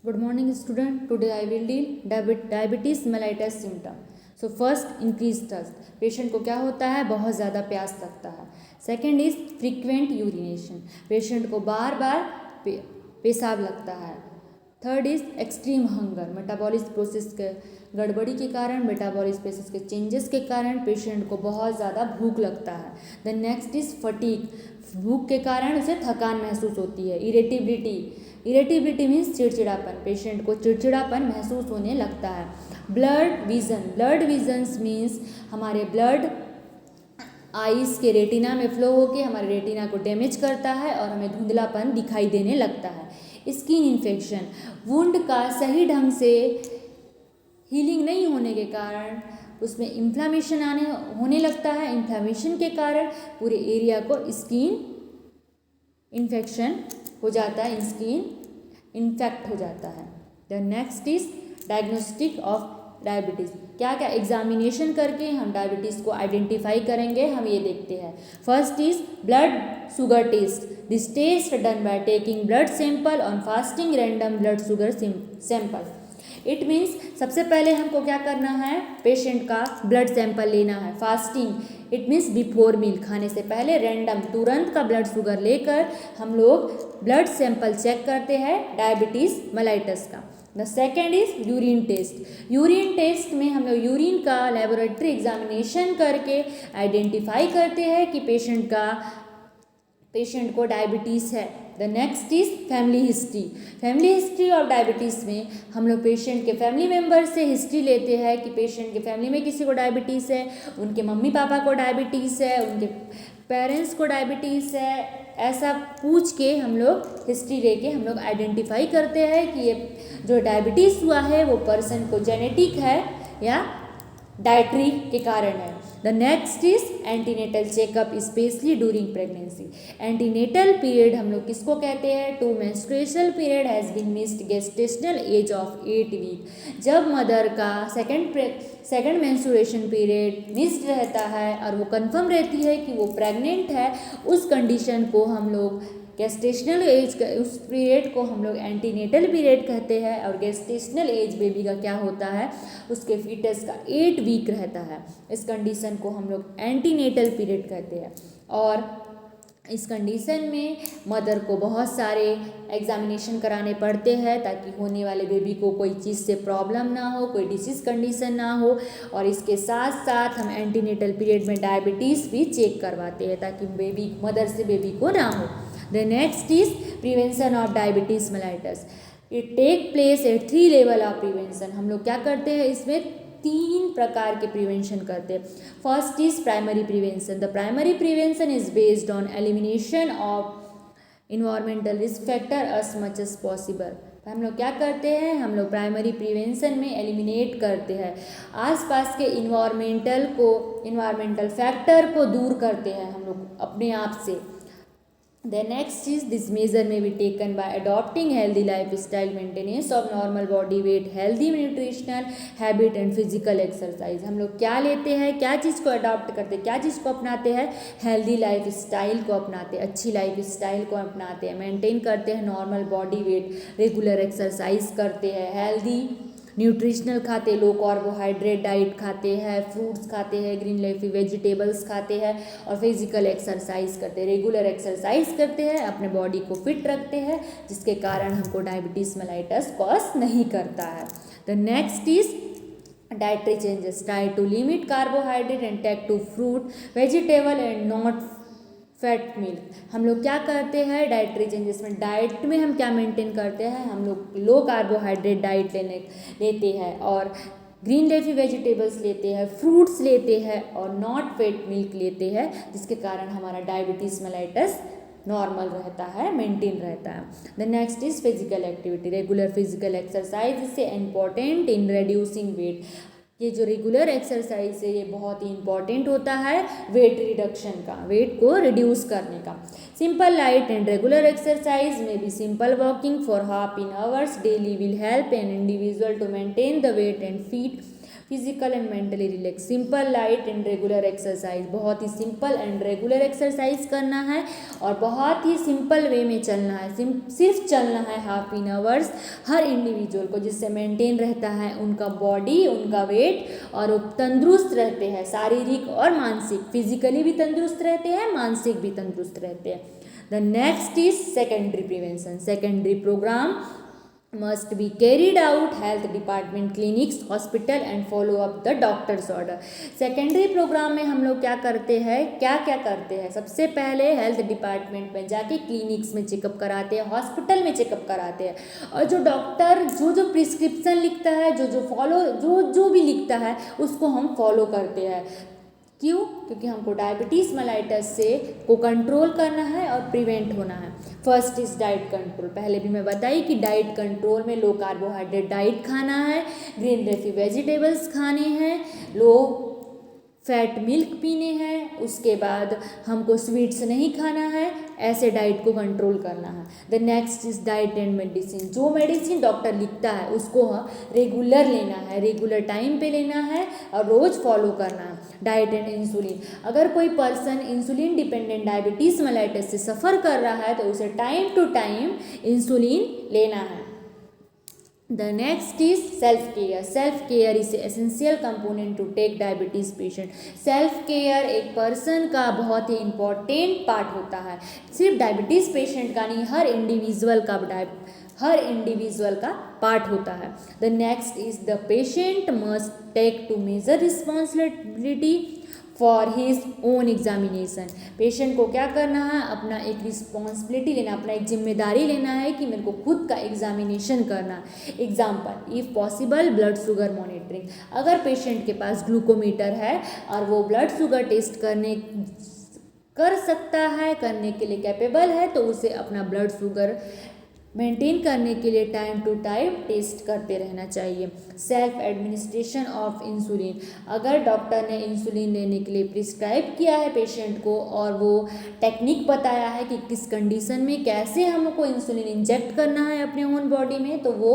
Good morning, student. Today I will deal diabetes mellitus symptom. So first, increased thirst. Patient को क्या होता है, बहुत ज़्यादा प्यास लगता है. Second is frequent urination. Patient को बार बार पेशाब लगता है. Third is extreme hunger. Metabolic process के गड़बड़ी के कारण, मेटाबॉलिक प्रोसेस के चेंजेस के कारण पेशेंट को बहुत ज़्यादा भूख लगता है. Then next is fatigue. भूख के कारण उसे थकान महसूस होती है. इरेटिबिलिटी मीन्स चिड़चिड़ापन. पेशेंट को चिड़चिड़ापन महसूस होने लगता है. ब्लड विजन्स मीन्स हमारे ब्लड आइस के रेटिना में फ्लो होकर हमारे रेटिना को डैमेज करता है और हमें धुंधलापन दिखाई देने लगता है. Skin infection. वुंड का सही ढंग से हीलिंग नहीं होने के कारण उसमें इन्फ्लामेशन होने लगता है. इन्फ्लामेशन के कारण पूरे एरिया को स्किन इन्फेक्शन हो जाता है, स्किन इन्फेक्ट हो जाता है. The next is diagnostic of diabetes. क्या क्या एग्जामिनेशन करके हम डायबिटीज़ को आइडेंटिफाई करेंगे, हम ये देखते हैं. First is blood sugar test. This test done by taking blood sample on fasting random blood sugar sample. It means सबसे पहले हमको क्या करना है, पेशेंट का ब्लड सैंपल लेना है. Fasting it means before meal, खाने से पहले रैंडम तुरंत का ब्लड शुगर लेकर हम लोग ब्लड सैंपल चेक करते हैं डायबिटीज़ मेलाइटस का. The second is urine test. Urine test में हम लोग यूरिन का लेबोरेटरी एग्जामिनेशन करके आइडेंटिफाई करते हैं कि पेशेंट को डायबिटीज़ है. The next is family history. Family history of diabetes में हम लोग पेशेंट के फैमिली मेम्बर से हिस्ट्री लेते हैं कि पेशेंट के फैमिली में किसी को डायबिटीज़ है, उनके मम्मी पापा को डायबिटीज़ है, उनके पेरेंट्स को डायबिटीज़ है. ऐसा पूछ के हम लोग हिस्ट्री लेके हम लोग आइडेंटिफाई करते हैं कि ये जो डायबिटीज़ हुआ है वो पर्सन को जेनेटिक है या डाइटरी के कारण है. The next is antenatal checkup specially during pregnancy. Antenatal period हम लोग किसको कहते हैं, two menstrual period has been missed gestational age of 8 week. जब मदर का सेकेंड मेंस्ट्रुएशन पीरियड मिस्ड रहता है और वो कंफर्म रहती है कि वो प्रेग्नेंट है, उस कंडीशन को हम लोग गेस्टेशनल एज उस पीरियड को हम लोग एंटीनेटल पीरियड कहते हैं. और गेस्टेशनल एज बेबी का क्या होता है, उसके फीटस का 8 वीक रहता है. इस कंडीशन को हम लोग एंटीनेटल पीरियड कहते हैं. और इस कंडीशन में मदर को बहुत सारे एग्जामिनेशन कराने पड़ते हैं ताकि होने वाले बेबी को कोई चीज़ से प्रॉब्लम ना हो, कोई डिसीज़ कंडीशन ना हो. और इसके साथ साथ हम एंटीनेटल पीरियड में डायबिटीज़ भी चेक करवाते हैं ताकि मदर से बेबी को ना हो. The next is prevention of diabetes mellitus. It take place at 3 level of prevention. हम लोग क्या करते हैं, इसमें 3 प्रकार के प्रिवेंशन करते हैं. First is primary prevention. The primary prevention is based on elimination of environmental risk factor as much as possible. हम लोग क्या करते हैं, हम लोग प्राइमरी प्रिवेंशन में एलिमिनेट करते हैं, आसपास के इन्वायरमेंटल फैक्टर को दूर करते हैं हम लोग अपने आप से. The next is this measure may be taken by adopting healthy lifestyle, maintenance of normal body weight, healthy nutritional habit and physical exercise. हम लोग क्या लेते हैं, क्या चीज़ को अडॉप्ट करते हैं, क्या चीज़ को अपनाते हैं, हेल्दी लाइफ स्टाइल को अपनाते हैं, अच्छी लाइफ स्टाइल को अपनाते हैं, मेंटेन करते हैं normal body weight, regular exercise करते हैं, हेल्दी न्यूट्रिशनल खाते, लो कार्बोहाइड्रेट डाइट खाते हैं, फ्रूट्स खाते हैं, ग्रीन लीफी वेजिटेबल्स खाते हैं और फिजिकल एक्सरसाइज करते हैं, रेगुलर एक्सरसाइज करते हैं, अपने बॉडी को फिट रखते हैं, जिसके कारण हमको डायबिटीज़ मेलाइटस कॉज नहीं करता है. The next is dietary changes. Try to limit carbohydrate and take to fruit vegetable and not fat milk. हम लोग क्या करते हैं डाइटरी चेंजेस में, डाइट में हम क्या मेंटेन करते हैं, हम लोग लो कार्बोहाइड्रेट डाइट लेते हैं और ग्रीन लीफी वेजिटेबल्स लेते हैं, फ्रूट्स लेते हैं और नॉट फैट मिल्क लेते हैं, जिसके कारण हमारा डायबिटीज़ मेलाइटस नॉर्मल रहता है, मेंटेन रहता है. The next is physical activity. Regular physical exercise इससे इम्पॉर्टेंट इन रिड्यूसिंग वेट. ये जो रेगुलर एक्सरसाइज है ये बहुत ही इंपॉर्टेंट होता है वेट रिडक्शन का, वेट को रिड्यूस करने का. Simple light and regular exercise में भी simple walking for half in hours daily will help an individual to maintain the weight and physical and mentally relax, simple light and regular exercise, बहुत ही simple and regular exercise करना है और बहुत ही simple way में चलना है, सिर्फ चलना है half in hours her individual को, जिससे मेंटेन रहता है उनका बॉडी, उनका वेट और वो तंदुरुस्त रहते हैं, शारीरिक और मानसिक, फिजिकली भी तंदुरुस्त रहते हैं, मानसिक भी तंदुरुस्त रहते हैं। The next is secondary prevention. Secondary program must be carried out health department clinics hospital and follow up the doctor's order। Secondary program में हम लोग क्या करते हैं, क्या क्या करते हैं, सबसे पहले हेल्थ डिपार्टमेंट में जाके क्लिनिक्स में चेकअप कराते हैं, हॉस्पिटल में चेकअप कराते हैं और जो डॉक्टर जो प्रिस्क्रिप्शन लिखता है, जो भी लिखता है उसको हम फॉलो करते हैं। क्यों? क्योंकि हमको डायबिटीज़ मेलाइटस से को कंट्रोल करना है और प्रिवेंट होना है। First is diet control. पहले भी मैं बताई कि डाइट कंट्रोल में लो कार्बोहाइड्रेट डाइट खाना है, ग्रीन लीफी वेजिटेबल्स खाने हैं, लो फैट मिल्क पीने हैं, उसके बाद हमको स्वीट्स नहीं खाना है, ऐसे डाइट को कंट्रोल करना है। The next is diet and medicine. जो मेडिसिन डॉक्टर लिखता है उसको रेगुलर लेना है, रेगुलर टाइम पे लेना है और रोज़ फॉलो करना है। Diet and insulin. अगर कोई person insulin dependent diabetes mellitus से सफ़र कर रहा है तो उसे टाइम टू टाइम इंसुलिन लेना है। The next is self care। self care is essential component to take diabetes patient। self care एक पर्सन का बहुत ही इम्पोर्टेंट पार्ट होता है, सिर्फ डायबिटीज़ पेशेंट का नहीं, हर इंडिविजुअल का पार्ट होता है। The next is the patient must take to major responsibility for his own examination. Patient को क्या करना है, अपना एक रिस्पॉन्सिबिलिटी लेना, अपना एक जिम्मेदारी लेना है कि मेरे को खुद का एग्जामिनेशन करना है। Example, if possible blood sugar monitoring. अगर पेशेंट के पास ग्लूकोमीटर है और वो ब्लड शुगर टेस्ट कर सकता है, करने के लिए कैपेबल है, तो उसे अपना ब्लड शुगर मेंटेन करने के लिए टाइम टू टाइम टेस्ट करते रहना चाहिए। Self administration of insulin. अगर डॉक्टर ने इंसुलिन लेने के लिए प्रिस्क्राइब किया है पेशेंट को और वो टेक्निक बताया है कि किस कंडीशन में कैसे हमको इंसुलिन इंजेक्ट करना है अपने ओन बॉडी में, तो वो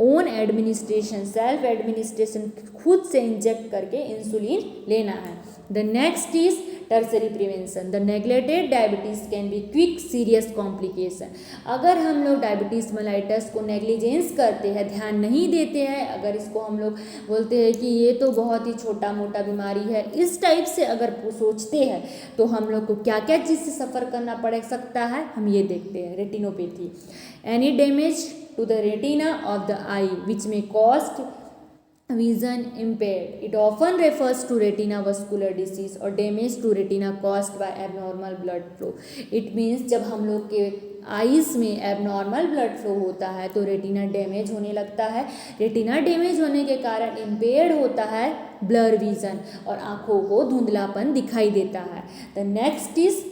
ओन एडमिनिस्ट्रेशन, सेल्फ एडमिनिस्ट्रेशन, खुद से इंजेक्ट करके इंसुलिन लेना है। The next is tertiary prevention. The neglected diabetes can be quick serious complication. अगर हम लोग डायबिटीज़ मेलाइटस को नेग्लिजेंस करते हैं, ध्यान नहीं देते हैं, अगर इसको हम लोग बोलते हैं कि ये तो बहुत ही छोटा मोटा बीमारी है, इस टाइप से अगर सोचते हैं तो हम लोग को क्या क्या चीज़ से सफ़र करना पड़ सकता है, हम ये देखते हैं। Retinopathy. Any damage to the retina of the eye which में cost vision impaired। It often refers to retina vascular disease or damage to retina caused by abnormal blood flow। It means जब हम लोग के eyes में abnormal blood flow होता है तो retina damage होने लगता है। रेटिना डैमेज होने के कारण इम्पेयर्ड होता है ब्लर विजन और आँखों को धुंधलापन दिखाई देता है। The next is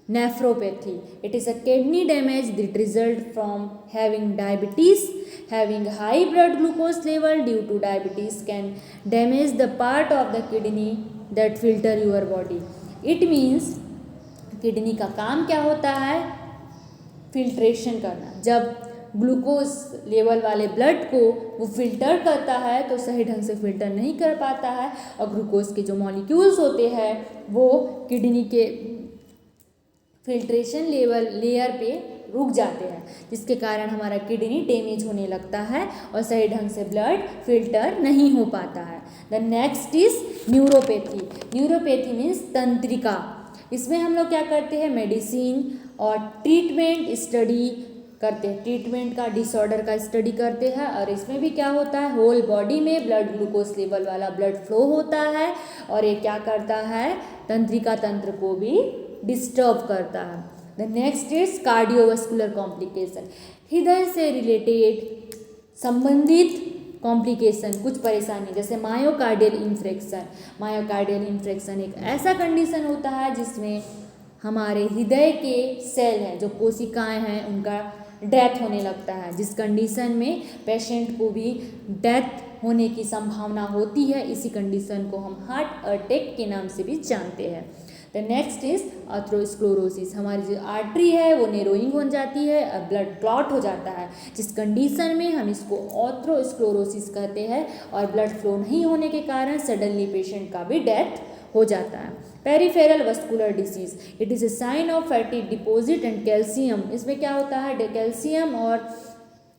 nephropathy। It is a kidney damage that result from having diabetes। Having high blood glucose level due to diabetes can damage the part of the kidney that filter your body। It means kidney का काम क्या होता है, filtration करना। जब glucose level वाले blood को वो फिल्टर करता है तो सही ढंग से फिल्टर नहीं कर पाता है और ग्लूकोज के जो मॉलिक्यूल्स होते हैं वो किडनी के फिल्ट्रेशन लेयर पे रुक जाते हैं, जिसके कारण हमारा किडनी डैमेज होने लगता है और सही ढंग से ब्लड फिल्टर नहीं हो पाता है। The next is neuropathy. Neuropathy means तंत्रिका। इसमें हम लोग क्या करते हैं, मेडिसिन और ट्रीटमेंट स्टडी करते हैं, ट्रीटमेंट का डिसऑर्डर का स्टडी करते हैं और इसमें भी क्या होता है, होल बॉडी में ब्लड ग्लूकोज लेवल वाला ब्लड फ्लो होता है और ये क्या करता है, तंत्रिका तंत्र को भी डिस्टर्ब करता है। The next is cardiovascular complication. हृदय से रिलेटेड संबंधित कॉम्प्लिकेशन, कुछ परेशानी जैसे मायोकार्डियल इन्फेक्शन। मायोकार्डियल इन्फेक्शन एक ऐसा कंडीशन होता है जिसमें हमारे हृदय के सेल हैं, जो कोशिकाएं हैं, उनका डेथ होने लगता है, जिस कंडीशन में पेशेंट को भी डेथ होने की संभावना होती है। इसी कंडीशन को हम हार्ट अटैक के नाम से भी जानते हैं। द नेक्स्ट इज अथरोस्क्लेरोसिस, हमारी जो आर्टरी है वो नेरोइंग हो जाती है और ब्लड क्लॉट हो जाता है, जिस कंडीशन में हम इसको अथरोस्क्लेरोसिस कहते हैं, और ब्लड फ्लो नहीं होने के कारण सडनली पेशेंट का भी डेथ हो जाता है। Peripheral vascular disease, it is a sign of fatty deposit and calcium, इसमें क्या होता है कैल्शियम और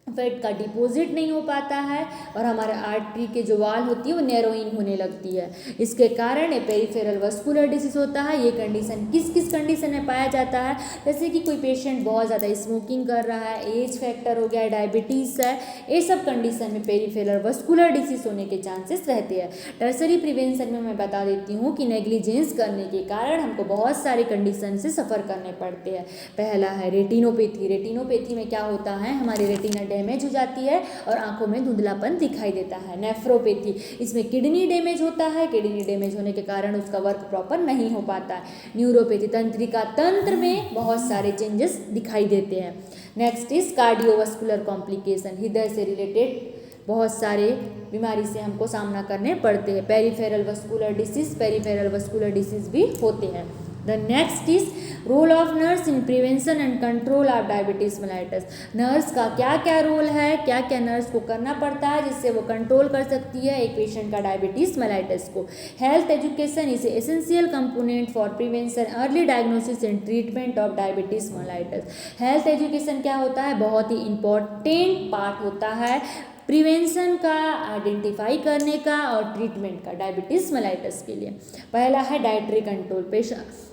फैट का डिपॉजिट नहीं हो पाता है और हमारे आर्टरी के जो वाल होती है वो नैरोइंग होने लगती है, इसके कारण ये पेरिफेरल वस्कुलर डिसीज होता है। ये कंडीशन किस किस कंडीशन में पाया जाता है, जैसे कि कोई पेशेंट बहुत ज़्यादा स्मोकिंग कर रहा है, एज फैक्टर हो गया, डायबिटीज़ है, ये सब कंडीशन में पेरिफेरल वस्कुलर डिसीज होने के चांसेस रहते हैं। टर्सरी प्रिवेंशन में मैं बता देती हूँ कि नेग्लिजेंस करने के कारण हमको बहुत सारे कंडीशन से सफ़र करने पड़ते हैं। पहला है रेटिनोपैथी, रेटिनोपैथी में क्या होता है, हमारी रेटिना डैमेज हो जाती है और आंखों में धुंधलापन दिखाई देता है। नेफ्रोपैथी, इसमें किडनी डैमेज होता है, किडनी डैमेज होने के कारण उसका वर्क प्रॉपर नहीं हो पाता है। न्यूरोपैथी, तंत्रिका तंत्र में बहुत सारे चेंजेस दिखाई देते हैं। नेक्स्ट इज कार्डियोवास्कुलर कॉम्प्लिकेशन, हृदय से रिलेटेड बहुत सारे बीमारी से हमको सामना करने पड़ते हैं। पेरिफेरल वस्कुलर डिसीज भी होते हैं। The next is role of nurse in prevention and control of diabetes mellitus, nurse का क्या क्या रोल है, क्या क्या नर्स को करना पड़ता है जिससे वो कंट्रोल कर सकती है एक पेशेंट का डायबिटीज मेलाइटस को। Health education is essential component for prevention, early diagnosis and treatment of diabetes mellitus. Health education क्या होता है, बहुत ही इंपॉर्टेंट पार्ट होता है प्रिवेंशन का, आइडेंटिफाई करने का और ट्रीटमेंट का डायबिटीज मेलाइटस के लिए। पहला है dietary control, patient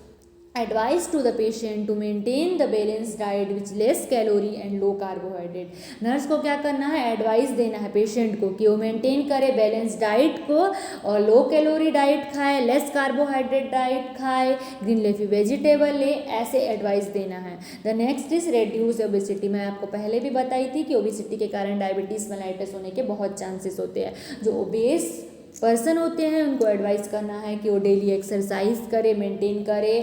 advice to the patient to maintain the balance diet which less calorie and low carbohydrate. Nurse को क्या करना है, एडवाइस देना है पेशेंट को कि वो मेंटेन करे बैलेंस डाइट को और लो कैलोरी डाइट खाए, लेस कार्बोहाइड्रेट डाइट खाए, ग्रीन लीफी वेजिटेबल ले, ऐसे एडवाइस देना है। The next is reduce obesity, मैं आपको पहले भी बताई थी कि ओबेसिटी के कारण डायबिटीज मेलाइटस होने के बहुत चांसेस होते हैं। जो ओबेस पर्सन होते हैं उनको एडवाइस करना है कि वो डेली एक्सरसाइज करे, मेंटेन करे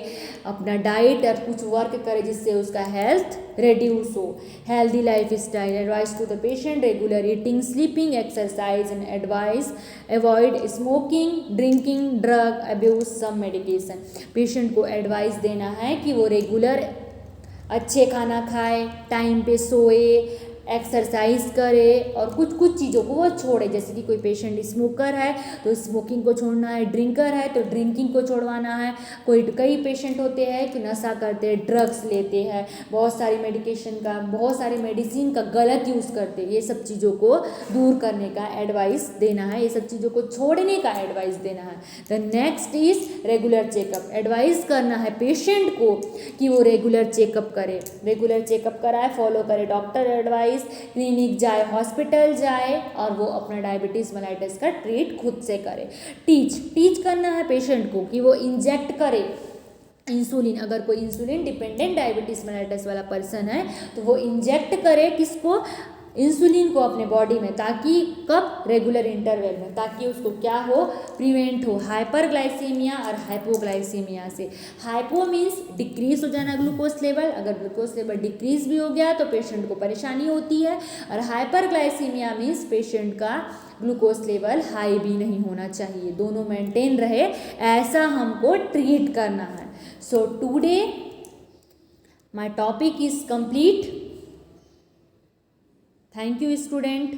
अपना डाइट और कुछ वर्क करे जिससे उसका हेल्थ रिड्यूस हो। Healthy lifestyle, advice to the patient regular eating, sleeping, exercise and advice avoid smoking, drinking, drug abuse, some medication. Patient को एडवाइस देना है कि वो रेगुलर अच्छे खाना खाए, टाइम पे सोए, एक्सरसाइज करे और कुछ कुछ चीज़ों को वो छोड़े, जैसे कि कोई पेशेंट स्मोकर है तो स्मोकिंग को छोड़ना है, ड्रिंकर है तो ड्रिंकिंग को छोड़वाना है, कई पेशेंट होते हैं कि नशा करते हैं, ड्रग्स लेते हैं, बहुत सारी मेडिसिन का गलत यूज़ करते हैं, ये सब चीज़ों को दूर करने का एडवाइस देना है, ये सब चीज़ों को छोड़ने का एडवाइस देना है। The next is regular checkup, advice करना है पेशेंट को कि वो रेगुलर चेकअप करे, कराए, फॉलो करे डॉक्टर एडवाइस, क्लिनिक जाए, हॉस्पिटल जाए और वो अपना डायबिटीज मेलाइटस का ट्रीट खुद से करे। टीच करना है पेशेंट को कि वो इंजेक्ट करे इंसुलिन, अगर कोई इंसुलिन डिपेंडेंट डायबिटीज मेलाइटस वाला पर्सन है तो वो इंजेक्ट करे किसको, इंसुलिन को अपने बॉडी में, ताकि कब, रेगुलर इंटरवल में, ताकि उसको क्या हो, प्रिवेंट हो हाइपरग्लाइसीमिया और हाइपोग्लाइसीमिया से। हाइपो मीन्स डिक्रीज हो जाना ग्लूकोज लेवल, अगर ग्लूकोज लेवल डिक्रीज भी हो गया तो पेशेंट को परेशानी होती है, और हाइपरग्लाइसीमिया मीन्स पेशेंट का ग्लूकोज लेवल हाई भी नहीं होना चाहिए, दोनों मेंटेन रहे, ऐसा हमको ट्रीट करना है। So today my topic is complete. Thank you, student.